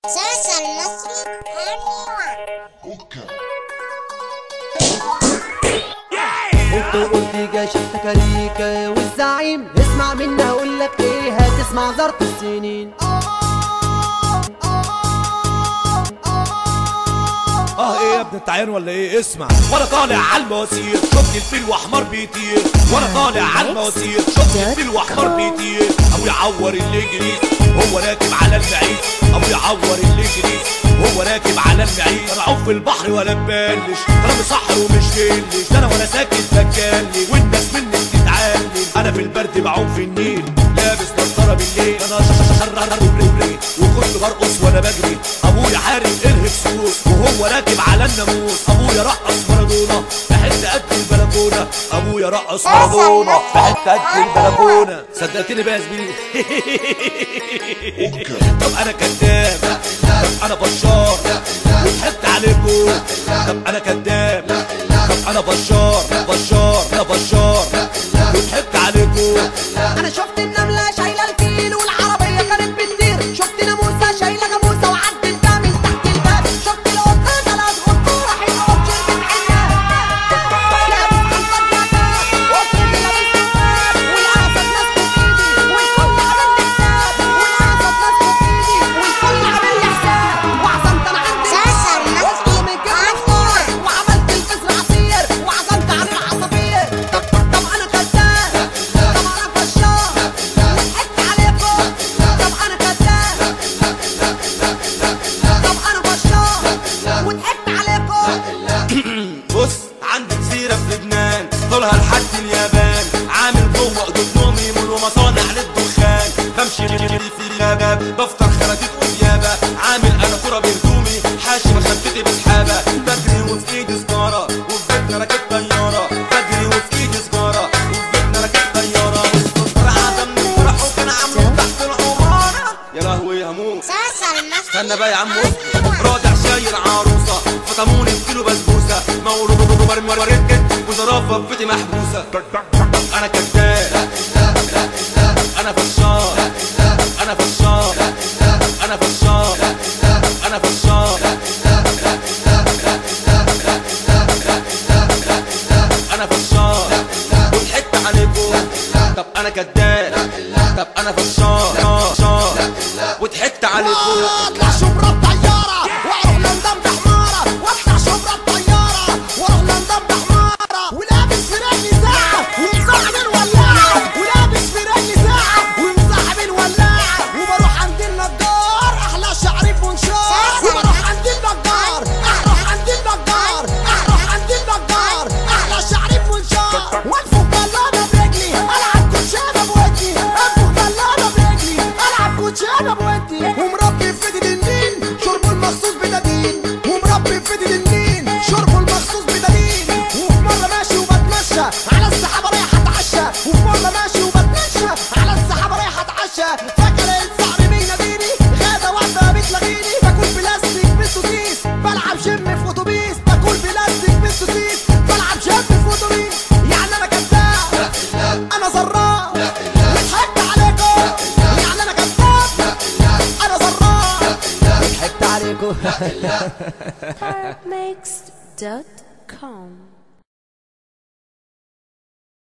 ساسا المصري اوكا. انت اورتيجا شفت كاريكا والزعيم، اسمع مني اقول لك ايه، هتسمع زرط السنين. ايه يا ابني انت عيان ولا ايه؟ اسمع، وانا طالع على المواسير شفت الفيل واحمر بيطير، وانا طالع على المواسير شفت الفيل واحمر بيطير، ابو يعور الانجليز هو راكب على المعيز، ابو يعور الانجليز هو راكب على المعيز. انا عوم في البحر ولا ببلش، كلامي صح ومش جلش، ده انا ولا ساكت بتكلم والناس مني بتتعلم. انا في البرد بعوم في النيل لابس نضاره بالليل، انا شرر وري وكله برقص وانا بجري. ابويا حارب الهب سوق وهو راكب على الناموس، ابويا رقص مارادونا في حته قد البلكونه، ابويا رقص مارادونا في حته قد البلكونه. صدقتني بقى يا زميلي؟ طب انا كداب، طب انا بشار وضحكت عليكم، طب انا كداب، طب انا بشار انا بشار وضحكت عليكم. انا شفت النمله شايله الفيل والعربيه كانت بتطير، شفت ناموسه شايله جاموسه وعدت بيها من تحت الباب، شفت القطه ثلاث قطه راح يقعد شربت عينها، لابس قنطه وقطه لابس ثواب، والاسد ماسكه في ايدي والكل عامل لي حساب، والاسد ماسكه في ايدي والكل عامل لي حساب. وعزمت انا عندي ساسا المصري وعملت الفزر عصير وعزمت على العصافير. طب انا كذاب، طب انا بشار وضحكت عليكم، طب انا كذاب، طب انا بشار وضحكت عليكم. بص عندي جزيرة في لبنان طولها لحد اليابان، عامل جوه اوضة نومي ومصانع للدخان، بمشي في الغابة بفطر خراتيت وديابة، عامل انا كرة بهدومي حاشي مخدتي بسحابة، بجري وفي ايدي سجارة وفي بيتنا راكب طيارة، بجري وفي ايدي سجارة وفي بيتنا راكب طيارة، والسكر عزمني فرح وكان عامله تحت العمارة. يا لهوي هموت. ساسا المصري استنى بقى يا عم راجع شايل عروسه فطموني بكيلو بسبوسه، مولود وركت وزرافه في بيتي محبوسه. انا كذاب، انا فشار، انا فشار، انا فشار، انا فشار، انا فشار وضحكت عليكم. طب انا كذاب، طب انا فشار وضحكت عليكم. اطلع شبرا الطيارة واروح لندن بحمارة، واطلع شبرا الطيارة واروح لندن بحمارة، ولابس في رجلي ساعة ومصاحب الولاعة، ولابس في رجلي ساعة ومصاحب الولاعة، وبروح عند النجار احلى شعري بمنشار، وبروح عند النجار اروح عند النجار اروح عند النجار احلى شعري بمنشار، وانفخ بلانة برجلي العب كوتشانة بودني، انفخ بلانة برجلي العب كوتشانة بودني، ومربي في فدي النين شربه المخصوص بدادين، ومربي في فدي النين شربه المخصوص بدادين، وفي مرة ماشي وبتمشى على السحابة رايح اتعشى، وفي مرة ماشي وبتمشى على السحابة رايح اتعشى، فاكر صاحبي بيناديني غدا واحدة بتلاغيني، باكل بلاستيك بالسوسيس بلعب جيم في اتوبيس، باكل بلاستيك بالسوسيس بلعب جيم في اتوبيس. يعني انا كذاب، انا زراء وضحكت عليكم، يعني انا كذاب، انا زراء وضحكت عليكم. Tarabmixed.com